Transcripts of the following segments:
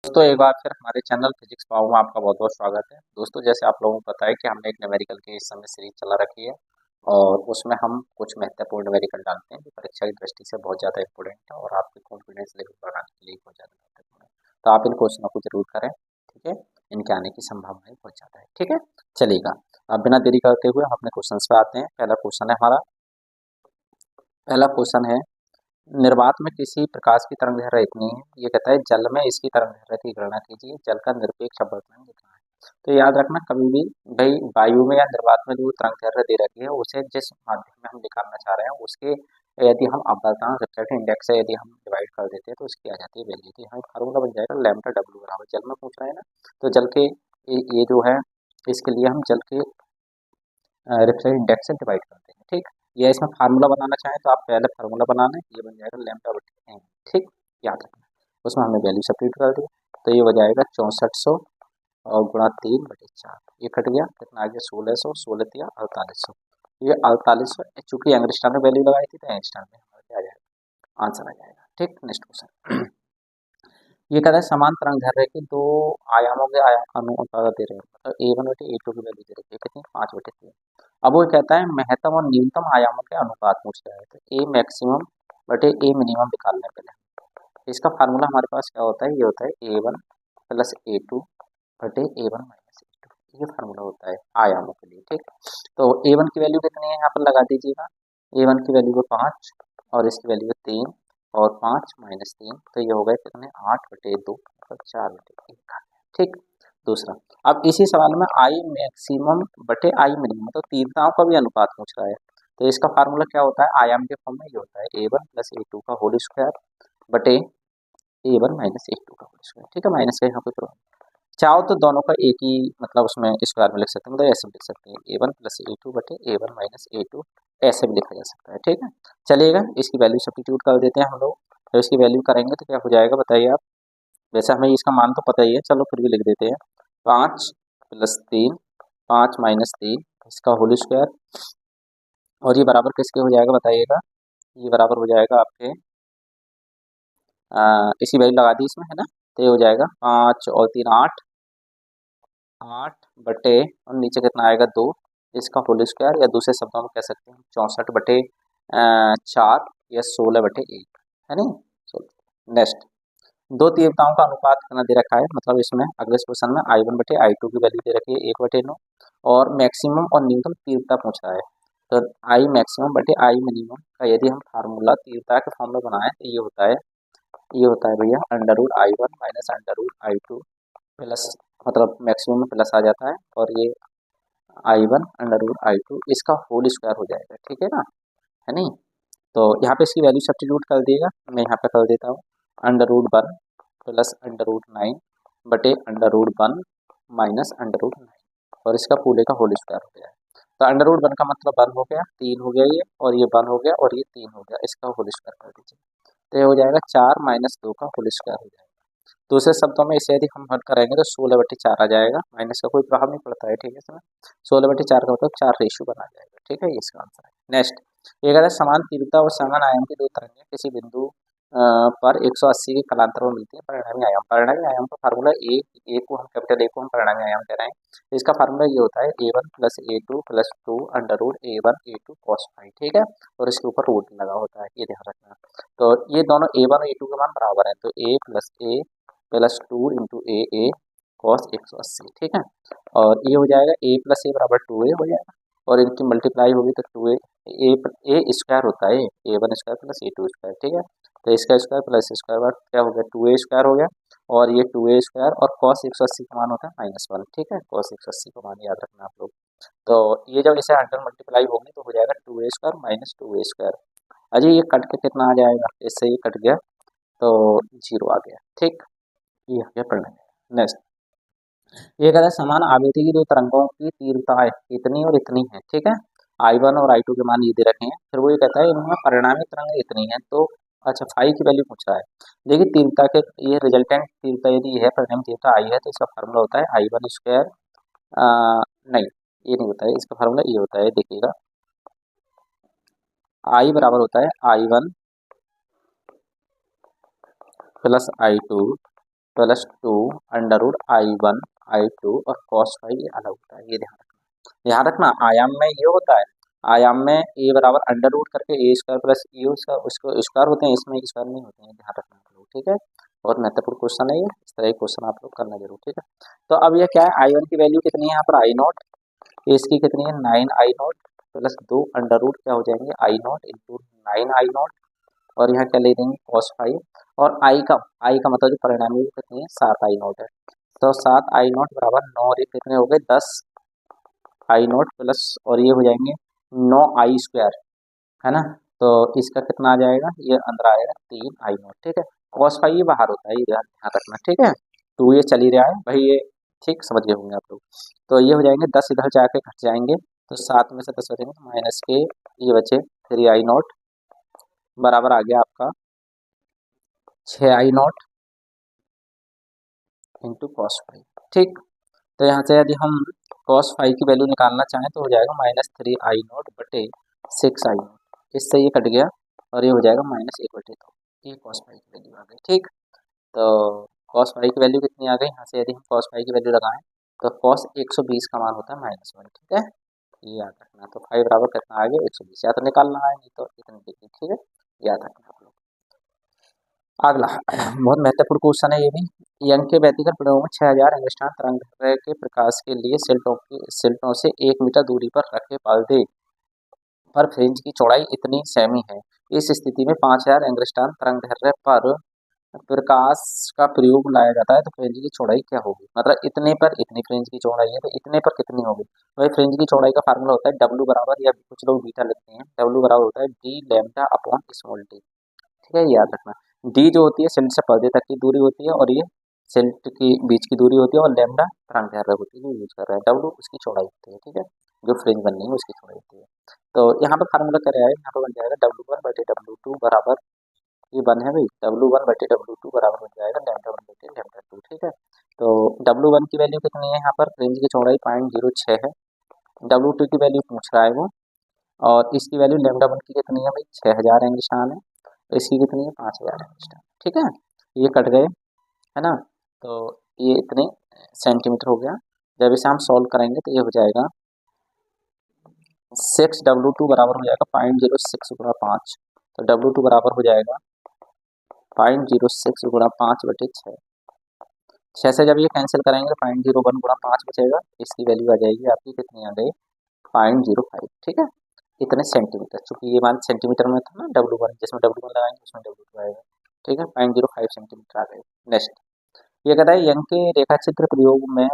दोस्तों एक बार फिर हमारे चैनल फिजिक्स पाओ में आपका बहुत बहुत स्वागत है। दोस्तों जैसे आप लोगों को पता है कि हमने एक न्यूमेरिकल की इस समय सीरीज चला रखी है और उसमें हम कुछ महत्वपूर्ण न्यूमेरिकल डालते हैं जो परीक्षा की दृष्टि से बहुत ज़्यादा इंपॉर्टेंट है और आपके कॉन्फिडेंस लेवल बढ़ाने के लिए बहुत ज़्यादा महत्वपूर्ण है। तो आप इन क्वेश्चनों को जरूर करें, ठीक है। इनके आने की संभावनाएं बहुत ज़्यादा है, ठीक है। चलिएगा, अब बिना देरी करते हुए हम अपने क्वेश्चन पे आते हैं। पहला क्वेश्चन है हमारा, पहला क्वेश्चन है निर्वात में किसी प्रकाश की तरंग दैर्घ्य इतनी है। ये कहता है जल में इसकी तरंग दैर्घ्य की गणना कीजिए, जल का निरपेक्ष अपवर्तनांक कितना है। तो याद रखना कभी भी भाई वायु में या निर्वात में जो तरंग दैर्घ्य दे रखी है उसे जिस माध्यम में हम निकालना चाह रहे हैं उसके यदि हम अपवर्तनांक रिफ्रैक्टिव इंडेक्स से यदि हम डिवाइड कर देते हैं तो इसकी आ जाती है वैल्यू। तो यहाँ फार्मूला बन जाएगा लैम्डा डब्ल्यू बराबर, जल में पूछ रहे हैं ना, तो जल के ये जो है इसके लिए हम जल के रिफ्रैक्टिव इंडेक्स से डिवाइड करते हैं, ठीक। या इसमें फार्मूला बनाना चाहें तो आप पहले फार्मूला बनाना है, ये बन जाएगा लैम्डा बटे एन, ठीक। याद रखना उसमें हमने वैल्यू सब्स्टिट्यूट कर दी, तो ये हो जाएगा 6400 और गुणा 3/4, ये कट गया कितना आ गया 1600, 16 या 4800। ये 4800 चूंकि एंगस्ट्राम में वैल्यू लगाई थी तो एंगस्ट्राम में हमारा क्या आ जाएगा, आंसर आ जाएगा, ठीक। नेक्स्ट क्वेश्चन ये कहता है समान तरंग दैर्घ्य के दो आयामों के अनुपात दे रहे हैं, मतलब A1 बटे A2 की वैल्यू दे रखी है कितनी, 5/3। अब वो कहता है महत्तम और न्यूनतम आयामों के अनुपात पूछ रहा है, तो A मैक्सिमम बटे A मिनिमम निकालने के लिए इसका फार्मूला हमारे पास क्या होता है, ये होता है A1 प्लस A2 बटे A1 माइनस A2, ये फार्मूला होता है आयामों के लिए, ठीक। तो A1 की वैल्यू कितनी है यहाँ पर लगा दीजिएगा, A1 की वैल्यू है 5 और इसकी वैल्यू है 3 और 5 माइनस 3, तो ये हो गए कितने 8/2 और 4/1, ठीक। दूसरा, अब इसी सवाल में आई मैक्सिमम बटे आई मिनिमम, तो तीव्रताओं का भी अनुपात पूछ रहा है, तो इसका फार्मूला क्या होता है आयाम के फॉर्म में, ये होता है A1 प्लस A2 का होल स्क्वायर बटे A1 माइनस A2 का होल स्क्वायर, ठीक है। माइनस का यहाँ पे प्रॉब्लम चाहो तो दोनों का एक ही मतलब उसमें स्क्वायर में लिख सकते हैं, मतलब ऐसे भी लिख सकते हैं A1 प्लस A2 बटे A1 माइनस A2, ऐसे भी लिखा जा सकता है, ठीक है। चलिएगा इसकी वैल्यू सब्स्टिट्यूट कर देते हैं हम लोग, तो इसकी वैल्यू करेंगे तो क्या हो जाएगा बताइए आप। वैसे हमें इसका मान तो पता ही है, चलो फिर भी लिख देते हैं 5 + 3, 5 - 3 इसका होल स्क्वायर, और ये बराबर किसके हो जाएगा बताइएगा, ये बराबर हो जाएगा आपके इसी वैल्यू लगा दी इसमें है ना, तो ये हो जाएगा 5 और 3 8, 8 बटे और नीचे कितना आएगा 2, इसका होल स्क्वायर, या दूसरे शब्दों में कह सकते हैं 64/4 या 16/1, है नहीं। नेक्स्ट, दो तीव्रताओं का अनुपात कितना दे रखा है, मतलब इसमें अगले क्वेश्चन में I1 बटे I2 की वैल्यू दे रखी है 1/9 और मैक्सिमम और न्यूनतम तीव्रता पूछ रहा है, तो आई मैक्सिमम बटे आई मिनिमम का यदि हम फार्मूला तीव्रता के फॉर्म में बनाएं तो ये होता है भैया √I1 माइनस √I2 प्लस, मतलब मैक्सिमम में प्लस आ जाता है और ये I1 √I2 इसका होल स्क्वायर हो जाएगा, ठीक है ना, है नहीं। तो यहाँ पे इसकी वैल्यू सब्स्टिट्यूट कर दिएगा, मैं यहाँ पे कर देता हूँ √1 प्लस √9 बटे √1 माइनस √9 और इसका पूरे का होल स्क्वायर हो गया है। तो √1 का मतलब 1 हो गया, 3 हो गया ये, और ये 1 हो गया और ये 3 हो गया, इसका होल स्क्वायर कर दीजिए, तो ये हो जाएगा 4 - 2 का होल स्क्वायर हो जाएगा। दूसरे शब्दों में इसे यदि हम हल करेंगे तो 16/4 आ जाएगा, माइनस का कोई प्रभाव नहीं पड़ता है, ठीक है इसमें 16/4 का मतलब 4 रेशियो बना जाएगा, ठीक है, ये इसका आंसर है। नेक्स्ट, ये कहता है समान तीव्रता और समान आयाम की दो तरंगें किसी बिंदु पर 180 के कलांतर में मिलती है, परिणामी आयाम, परिणामी आयाम का फार्मूला ए को हम कैपिटल ए को हम परिणामी आयाम कह रहे हैं, इसका फार्मूला ये होता है A1 + A2 + 2 √A1 A2 cos phi, ठीक है, और इसके ऊपर रूट लगा होता है, ये ध्यान रखना। तो ये दोनों A1 और A2 के मान बराबर है, तो A + A plus 2 into A cos 180, ठीक है, और ये हो जाएगा A + A बराबर 2A हो जाएगा, और इनकी मल्टीप्लाई होगी तो 2A ए स्क्वायर होता है A1 square plus A2 square, ठीक है, तो इसका स्क्वायर प्लस स्क्वायर बाद क्या हो गया 2A स्क्वायर हो गया, और ये 2A स्क्वायर और कॉस 180 का मान होता है -1, ठीक है, कॉस 180 का मान याद रखना आप लोग। तो ये जब इसे 100 मल्टीप्लाई होगी तो हो जाएगा 2A square minus 2A square. Ajay ये कट के कितना आ जाएगा, इससे ये कट गया तो 0 आ गया, ठीक, ये हो गया परिणाम। नेक्स्ट, ये कहता है समान आवृत्ति की दो तरंगों की तीव्रताएं इतनी और इतनी है, ठीक है, I1 और I2 के मान ये दे रखे हैं, फिर वो ये कहता है इनमें परिणामी तरंग इतनी है, तो अच्छा फाई की वैल्यू पूछ रहा है। देखिए तीव्रता के ये रिजल्टेंट तीव्रता यदि है, परिणामी तीव्रता आई है, तो इसका फार्मूला होता है I1 स्क्वायर, नहीं ये नहीं होता है, इसका फार्मूला ये होता है, देखिएगा I बराबर होता है I1 + I2 + 2 √I1 I2 और cos फाई ये अलग होता है, ये ध्यान रखना। आयाम में ये होता है, आयाम में a बराबर अंडर रूट करके ए स्क्वायर प्लस ई उसको स्क्वायर होते हैं, इसमें स्क्वायर नहीं होते हैं, ध्यान रखना आप लोग, ठीक है। बहुत महत्वपूर्ण क्वेश्चन है ये, इस तरह के क्वेश्चन आप लोग करना जरूर, ठीक है। तो अब ये क्या है, I1 की वैल्यू कितनी है यहाँ पर I0, इसकी कितनी है 9I0 प्लस 2 अंडर रूट क्या हो जाएंगे I0 इंटू 9I0, और यहाँ क्या ले देंगे cos फाइव, और आई का मतलब जो परिणामी वो कितनी है 7I0 है। तो 7I0 बराबर 9 और ये कितने हो गए 10I0 प्लस, और ये हो जाएंगे 9I स्क्वायर, है ना। तो इसका कितना आ जाएगा, ये अंदर आएगा 3I0, ठीक है। cos फाइव ये बाहर होता है, ये ध्यान रखना, ठीक है। तो ये चल ही रहा है भाई, ये ठीक समझ गए होंगे आप लोग। तो ये हो जाएंगे 10 इधर जाके घट जाएंगे, तो 7 में से 10 बचेंगे तो माइनस के ये बचे 3I0 बराबर आ गया आपका 6I0 इंटू cos फाइव, ठीक। तो यहाँ से यदि हम cos फाइव की वैल्यू निकालना चाहें तो हो जाएगा -3I0 बटे 6I0, इससे ये कट गया और ये हो जाएगा -1/2, ये cos फाइव की वैल्यू आ गई, ठीक। तो cos फाइव की वैल्यू कितनी आ गई, यहाँ से यदि हम cos फाइव की वैल्यू लगाएं तो cos 120 का मान होता है -1, ठीक है, ये याद रखना। तो फाइव बराबर कितना आ गया 120, या तो निकालना है नहीं तो इतनी डिग्री, ठीक है, याद रखना आप लोग। अगला बहुत महत्वपूर्ण क्वेश्चन है ये भी, यंग के व्यक्तिगत प्रयोग में 6000 एंगस्ट्रॉम तरंग के प्रकाश के लिए सिल्टों से 1 मीटर दूरी पर रखे पर्दे पर फ्रिंज की चौड़ाई इतनी सेमी है। इस स्थिति में 5000 एंगस्ट्रॉम तरंग पर प्रकाश का प्रयोग लाया जाता है तो फ्रिंज की चौड़ाई क्या होगी, मतलब इतने पर इतनी फ्रिंज की चौड़ाई है तो इतने पर कितनी होगी। भाई फ्रिंज की चौड़ाई का फार्मूला होता है W बराबर, या कुछ लोग बीटा लिखते हैं, W बराबर होता है d lambda upon small d, ठीक है, याद रखना। डी जो होती है सिल्ट से पर्दे तक की दूरी होती है, और ये सिल्ट की बीच की दूरी होती है, और लैम्डा तरंग होती है जो यूज कर रहा है, डब्ल्यू उसकी चौड़ाई होती है, ठीक है, जो फ्रिंज बननी है उसकी चौड़ाई होती है। तो यहाँ पर फार्मूला क्या रहेगा, यहाँ पर बन जाएगा W1/W2 बराबर, ये वन है भाई, W1/W2 बराबर बन जाएगा λ1/λ2, ठीक है। तो W1 की वैल्यू कितनी है, यहाँ पर फ्रिंज की चौड़ाई 0.06 है, W2 की वैल्यू पूछ रहा है वो, और इसकी वैल्यू λ1 की कितनी है भाई 6000 एंगस्ट्रॉम है, तो इसकी कितनी है 5000 एंगस्ट्रॉम, ठीक है। ये कट गए, है ना। तो ये इतने सेंटीमीटर हो गया। जब इसे हम सॉल्व करेंगे तो ये हो जाएगा 6W2 बराबर हो जाएगा 0.06 गुणा 5, तो W2 बराबर हो जाएगा 0.06 गुणा 5/6, 6 से जब ये कैंसिल करेंगे तो 0.01 गुणा 5 बचेगा, इसकी वैल्यू आ जाएगी आपकी कितनी आ गई 0.05, ठीक है, इतने सेंटीमीटर, चूंकि ये मान सेंटीमीटर में था ना W1, जिसमें W1 लगाएंगे उसमें W2 आएगा, ठीक है, 0.05 सेंटीमीटर आ गए। नेक्स्ट ये कहता है यंग के रेखा चित्र प्रयोग में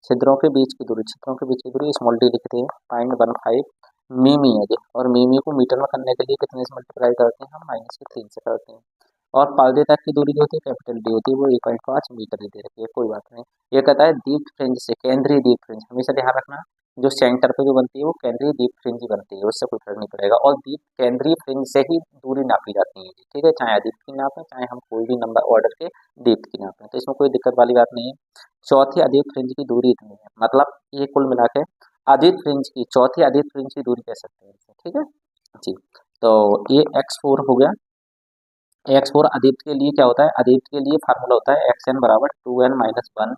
छिद्रों के बीच की दूरी स्मॉल डी लिखते हैं 0.15 मीमी है जी, और मीमी को मीटर में करने के लिए कितने से मल्टीप्लाई करते हैं हम -3 से करते हैं, और पर्दे तक की दूरी जो होती है कैपिटल डी होती है, वो 1.5 मीटर ही दे रखी है, कोई बात नहीं। ये कहता है दीप्त फ्रिंज से, केंद्रीय दीप्त फ्रिंज हमेशा ध्यान रखना, जो सेंटर पे जो बनती है वो केंद्रीय दीप्त फ्रिंज ही बनती है, उससे कोई फर्क नहीं पड़ेगा, और दीप्त केंद्रीय फ्रिंज से ही दूरी नापी जाती है, ठीक है, चाहे अदीप्त की नापें चाहे हम कोई भी नंबर ऑर्डर के दीप्त की नापें, तो इसमें कोई दिक्कत वाली बात नहीं है। चौथी अदीप्त फ्रिंज की दूरी इतनी है, मतलब ये कुल मिला के अदीप्त फ्रिंज की चौथी अदीप्त फ्रिंज की दूरी कह सकते हैं, ठीक है जी। तो ये x4 हो गया। x4 अदीप्त के लिए क्या होता है, अदीप्त के लिए फार्मूला होता है xn बराबर 2n minus 1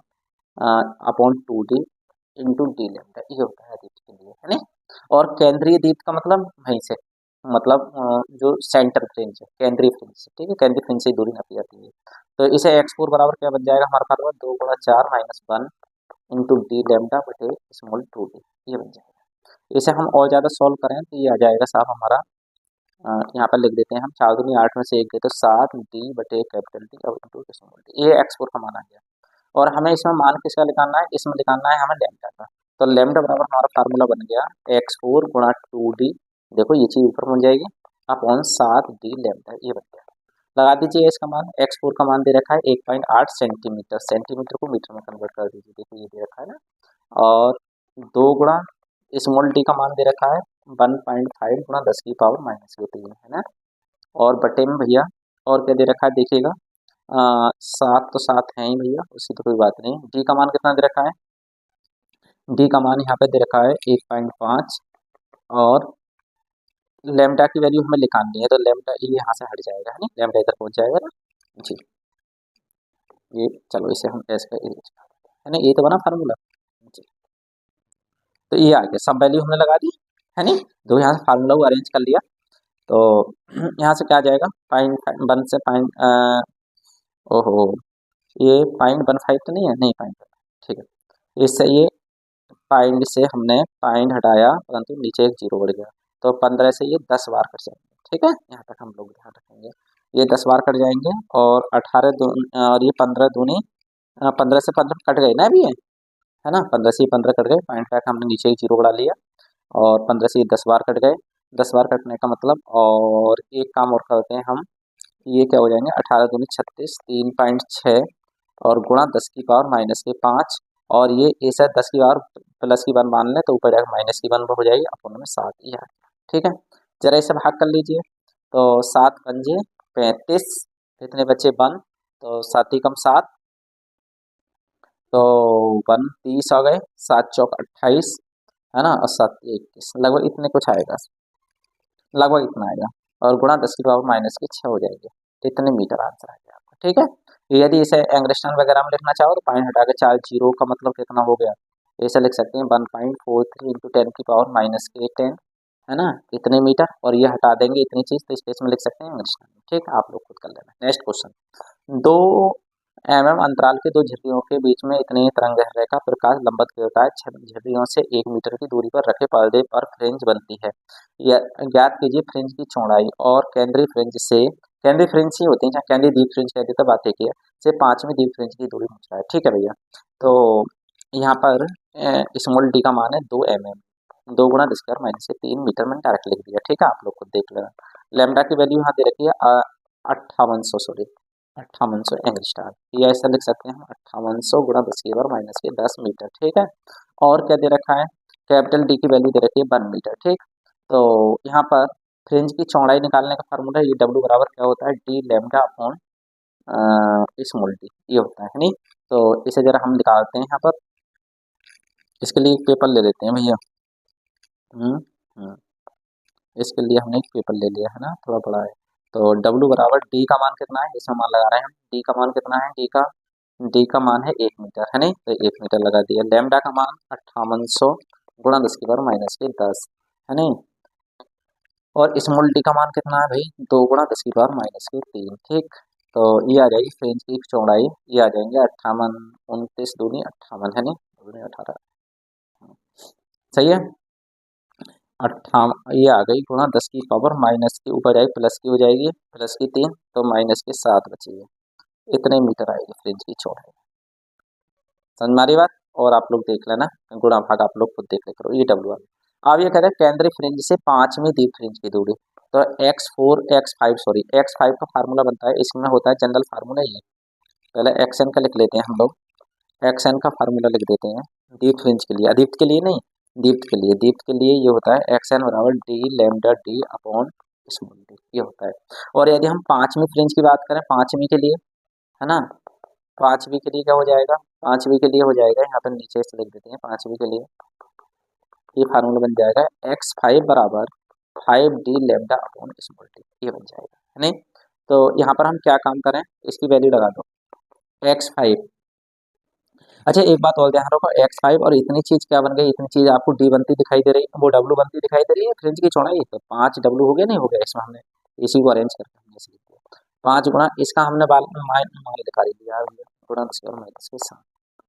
upon 2d into D lambda, ये होता है अदीप्त के लिए, है ना। और केंद्रीय दीप्त का मतलब वहीं से, मतलब जो सेंटर फ्रिंज है केंद्रीय फ्रिंज से, ठीक है, केंद्रीय फ्रिंज से दूरी नापी जाती है। तो इसे x4 बराबर क्या बन जाएगा हमारा फार्मूला 2 गुणा 4 माइनस 1 इंटू डी लैम्डा बटे स्मॉल 2d, ये बन जाएगा। इसे हम और ज़्यादा सॉल्व करें तो ये आ जाएगा साहब हमारा, यहाँ पर लिख देते हैं हम 4 दूनी 8 में से 1 गए तो 7d बटे कैपिटल डी और इंटू स्मॉल डी, ये x4 का मान आ गया। और हमें इसमें मान किसका निकालना है, इसमें निकालना है हमें लैम्डा का, तो लैम्डा बराबर हमारा फार्मूला बन गया x4 गुणा 2d, देखो ये चीज़ ऊपर बन जाएगी अपॉन 7d लैम्डा, ये बन गया। लगा दीजिए इसका मान, x4 का मान दे रखा है 1.8 सेंटीमीटर, सेंटीमीटर को मीटर में कन्वर्ट कर दीजिए, देखो ये दे रखा है ना, और 2 गुणा स्मॉल डी का मान दे रखा है 1.5 गुणा 10⁻³ है ना, और बटे में भैया और क्या दे रखा है देखिएगा, 7 तो 7 है ही भैया, उसकी तो कोई बात नहीं। डी का मान कितना दे रखा है, डी का मान यहाँ पे दे रखा है 1.5, और लैम्डा की वैल्यू हमें निकालनी है, तो लैम्डा ये यहाँ से हट जाएगा, है ना, लैम्डा इधर पहुँच जाएगा ना जी। ये चलो इसे हम एस का एरिया है ना, ये तो बना फार्मूला। तो ये आ गया, सब वैल्यू हमने लगा दी है नहीं, तो यहाँ से फार्मूला को अरेंज कर लिया। तो यहाँ से क्या आ जाएगा, पॉइंट वन से पॉइंट, ओहो ये .15 तो नहीं है, नहीं पॉइंट, ठीक है। इससे ये पॉइंट से हमने पॉइंट हटाया परंतु नीचे एक जीरो बढ़ गया, तो 15 से ये 10 बार कट जाएंगे, ठीक है, यहाँ तक हम लोग ध्यान रखेंगे। ये 10 बार कट जाएंगे और 18 और ये 15 दूनी 15 से 15 कट गए ना अभी ये, है ना, 15 से 15 कट गए, .5 हमने नीचे एक जीरो बढ़ा लिया और 15 से ये 10 बार कट गए। 10 बार कटने का मतलब, और एक काम और करते हैं हम, ये क्या हो जाएंगे, 18 दूनी 36, 3.6 और गुणा 10 की पावर माइनस के 5, और ये ऐसा 10 की पावर प्लस की 1 मान लें तो ऊपर जाकर माइनस की 1 हो जाएगी, अपन में 7 ही आ गया, ठीक है। जरा इसे भाग कर लीजिए, तो 7 पंजे 35, इतने बच्चे 1, तो 7 ही कम 7, तो 1 30 आ गए, 7 चौक 28, है ना, और 7 21, लगभग इतने कुछ आएगा, लगभग इतना आएगा, और गुणा 10 की पावर माइनस के 6 हो जाएंगे, इतने मीटर आंसर आ गया आपका, ठीक है। यदि इसे एंगस्ट्रम वगैरह में लिखना चाहो तो पॉइंट हटा के 4 जीरो का मतलब कितना हो गया, ऐसे लिख सकते हैं 1.43 इंटू 10 की पावर माइनस के 10, है ना, इतने मीटर, और ये हटा देंगे इतनी चीज, तो स्पेस में लिख सकते हैं एंगस्ट्रम, ठीक है, आप लोग खुद कर लेना। नेक्स्ट क्वेश्चन, 2 mm अंतराल के दो झिर्रियों के बीच में इतनी तरंगदैर्घ्य का प्रकाश लंबवत गिरता है, झिर्रियों से 1 मीटर की दूरी पर रखे पर्दे पर फ्रिंज बनती है, ज्ञात कीजिए फ्रिंज की चौड़ाई और केंद्रीय फ्रिंज से, केंद्रीय फ्रिंज ही होती है, चाहे केंद्रीय दीप फ्रिंज कहते हैं, तो बात एक ही है, से 5वीं दीप फ्रिंज की दूरी पूछ रहा है, ठीक है भैया। तो यहाँ पर स्मॉल डी का मान है 2 mm, 2 × 10⁻³ मीटर में डायरेक्ट लिख दिया, ठीक है, आप लोग खुद देख लेना। लैम्डा की वैल्यू यहाँ दे रखी है 5800, सॉरी 5800 एंगस्ट्रॉम, या ऐसा लिख सकते हैं हम 5800 गुणा 10⁻⁻10 मीटर, ठीक है। और क्या दे रखा है, कैपिटल डी की वैल्यू दे रखी है 1 मीटर, ठीक। तो यहाँ पर फ्रिंज की चौड़ाई निकालने का फार्मूला, ये डब्ल्यू बराबर क्या होता है, D lambda upon small D, ये होता है नहीं। तो इसे जरा हम निकालते हैं यहाँ पर, इसके लिए एक पेपर ले लेते हैं भैया। हम्म हम्म, इसके लिए हमने एक पेपर ले लिया है ना, थोड़ा बड़ा है। तो डब्ल्यू बराबर डी का मान कितना है, इसमें मान लगा रहे हैं हम, डी का मान कितना है, डी का मान है 1 मीटर, है नहीं, तो 1 मीटर लगा दिया। लैम्डा का मान 5800 गुणा 10⁻⁻10, है नहीं, और स्मॉल डी का मान कितना है भाई, 2 × 10⁻³ ठीक। तो ये आ जाएगी फ्रिंज की चौड़ाई, ये आ जाएंगे 58, 29 दूनी 58, है नहीं, दूनी 18, सही है। 58 ये आ गई, गुणा 10 की पावर माइनस की ऊपर जाएगी प्लस की हो जाएगी, प्लस की 3, तो माइनस के 7 बची है, इतने मीटर आएगी फ्रिंज की चौड़ाई, समझ में आ रही बात। और आप लोग देख लेना, गुणा भाग आप लोग खुद देख ले करो, ये डब्ल्यू आ। अब ये कह रहे हैं केंद्रीय फ्रिंज से 5वीं दीप फ्रिंज की दूरी, तो x5 सॉरी x5 का फार्मूला बनता है, इसमें होता है जनरल फार्मूला ये, पहले xn का लिख लेते हैं हम लोग, xn का फार्मूला लिख देते हैं दीप फ्रिंज के लिए, अदीप्त के लिए नहीं, दीप्त के लिए ये होता है xn बराबर D lambda D upon small D, ये होता है। और यदि हम 5वीं फ्रिंज की बात करें, 5वीं के लिए, है ना, 5वीं के लिए क्या हो जाएगा, 5वीं के लिए हो जाएगा, यहाँ पर नीचे से लिख देते हैं 5वीं के लिए, ये फार्मूला बन जाएगा x5 बराबर 5d lambda upon small D, ये बन जाएगा, है नहीं। तो यहाँ पर हम क्या काम करें, इसकी वैल्यू लगा दो x5। अच्छा एक बात और ध्यान रखो, x5 और इतनी चीज क्या बन गई, इतनी चीज आपको d बनती दिखाई दे रही है, वो w बनती दिखाई दे रही है, फ्रिंज की चौड़ाई, तो 5w हो गया, नहीं हो गया, इसमें हमने इसी को अरेंज करके हमने इसे लिख दिया, 5 गुणा इसका हमने मान निकाल दिया, गुणा 10⁻⁻7,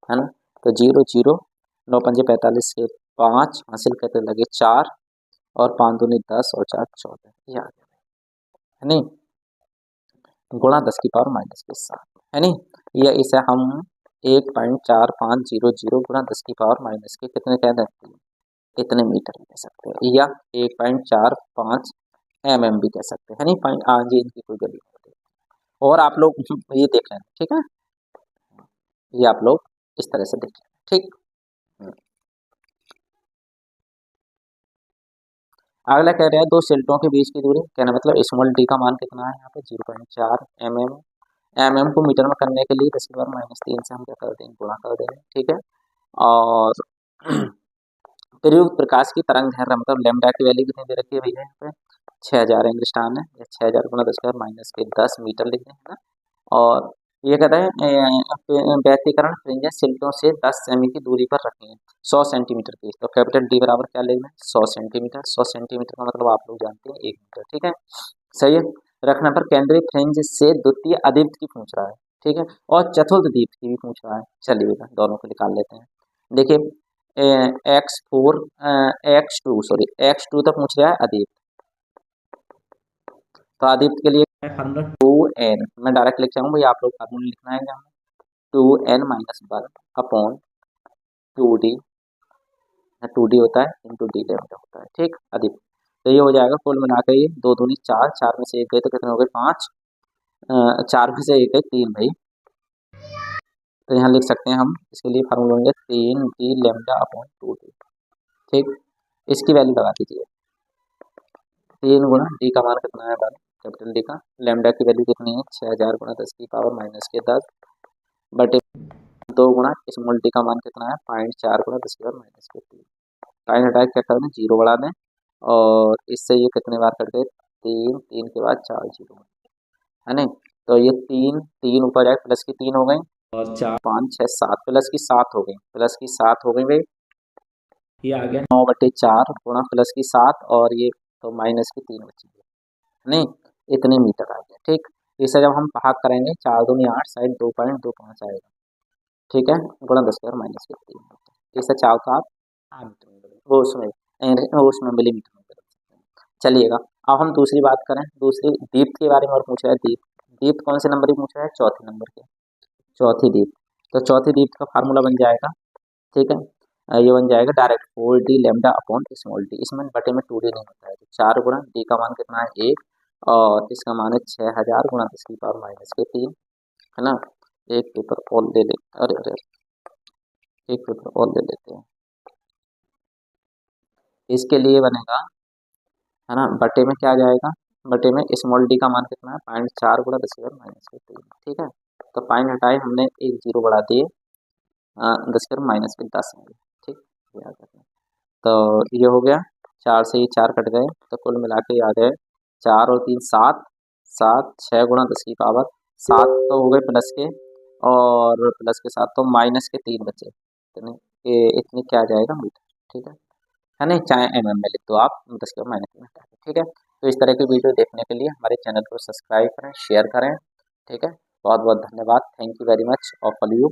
है ना, तो 0 0, 9 पंजे 45 के 5 हासिल करते लगे 4, और 5 दूनी 10 और 4 14, ये आ गया, है नहीं, गुणा 10 की पावर माइनस के 7, है नहीं, या इसे हम 1.4500 गुणा 10 की पावर माइनस के कितने कह सकते हैं, इतने मीटर कह सकते हैं, या 1.45 mm भी कह सकते हैं, नहीं पॉइंट आज इनकी कोई गली नहीं होती। और आप लोग ये देख लेना, ठीक है, ये आप लोग इस तरह से देख लेना, ठीक। अगला कह रहा है दो सिल्टों के बीच की दूरी, कहना मतलब स्मॉल डी का मान कितना है, यहाँ पे 0.4 mm, mm को मीटर में करने के लिए 10⁻⁻3 से हम क्या कर देंगे, गुणा कर देंगे, ठीक है। और प्रयुक्त प्रकाश की तरंग दैर्घ्य मतलब लैम्डा की वैल्यू कितनी दे रखी है भैया, यहाँ पे 6000 एंगस्ट्रॉम है, 6000 गुणा 10⁻⁻10 मीटर लिख दें, है ना। और ये कहता है व्यतिकरण फ्रिंजेस शिल्टों से 10 सेमी की दूरी पर रखें 100 सेंटीमीटर की। तो कैपिटल डी बराबर क्या लेना है 100 सेंटीमीटर। 100 सेंटीमीटर का मतलब आप लोग जानते हैं 1 मीटर। ठीक है, सही है। रखने पर केंद्रीय फ्रिंज से द्वितीय अदीप्त की पूछ रहा है। ठीक है, और चतुर्थ दीप्त की भी पूछ रहा है। चलिएगा दोनों को निकाल लेते हैं। देखिए X two sorry X two तक पूछ रहा है अदीप्त। तो आदित्य के लिए फार्मूला 2n, मैं डायरेक्ट लिख जाऊँ भाई, आप लोग फार्मूला लिखना है यहाँ 2n-1 अपॉन 2d, 2d होता है इंटू डी लेमडा होता है। ठीक आदित्य, तो ये हो जाएगा कुल मिलाकर ये 2 दूनी 4, 4 में से 1 गए तो कितने हो गए 5, 4 में से 1 गए 3 भाई। तो यहाँ लिख सकते हैं हम, इसके लिए फार्मूला होंगे 3d लेमडा अपॉन 2d। ठीक, इसकी वैल्यू लगा दीजिए, 3 गुणा डी का मान कितना है भाई कैपिटल डी का, लेमडा की वैल्यू कितनी है 6000 गुणा 10 की पावर माइनस के 10 बटे 2 गुणा स्मॉल डी का मान कितना है 0.4 गुणा 10 की पावर माइनस के 3। साइन हटा के क्या कर दें 0 बढ़ा दें, और इससे ये कितने बार कट गए 3, 3 के बाद 4 जीरो है नहीं। तो ये 3 3 ऊपर जाए प्लस की 3 हो गई, और 4 5 6 7 प्लस की 7 हो गई, प्लस की 7 हो गई भाई। ये आ गया 9/4 गुणा प्लस की 7, और ये तो माइनस की 3 बची नहीं, इतने मीटर आ गया। ठीक, इसे जब हम भाग करेंगे 4 दूनी 8 साइड 2.25 आएगा। ठीक है, गुणा 10 की माइनस के 3 होता है। इसे 4 का आप मीटर में बदल वो उसमें मिलीमीटर में बदल सकते हैं। चलिएगा, अब हम दूसरी बात करें, दूसरी दीप्त के बारे में और पूछा है। दीप्त दीप्त कौन से नंबर की पूछा है चौथे नंबर के, चौथी दीप्त। तो चौथी दीप्त का फार्मूला बन जाएगा, ठीक है, ये बन जाएगा direct 4d lambda upon small D. इसमें बटे में 2d नहीं होता है, तो 4 गुणा डी का मान कितना है 1, और इसका मान है 6000 गुणा 10 की पावर माइनस के 3, है ना। एक पेपर और ले ले, अरे अरे एक पेपर और ले लेते हैं। इसके लिए बनेगा, है ना, बटे में क्या आ जाएगा, बटे में स्मॉल डी का मान कितना है 0.4 गुणा 10 की पावर माइनस के 3। ठीक है, तो पाइन हटाए हमने, एक जीरो बढ़ा दिए, 10 की पावर माइनस के 10 में। ठीक, याद रखना। तो ये हो गया, 4 से ये 4 कट गए, तो कुल मिला के याद है 4 और 3 7, 7 6 गुणा 10 की पावर 7 तो हो गए प्लस के, और प्लस के 7 तो माइनस के 3 बचे, इतने इतने क्या आ जाएगा मीटर। ठीक है नहीं, चाहे mm में लिख दो आप, 10 के माइनस में हटा के। ठीक है, तो इस तरह की वीडियो देखने के लिए हमारे चैनल को सब्सक्राइब करें, शेयर करें। ठीक है, बहुत बहुत धन्यवाद, thank you very much of all you.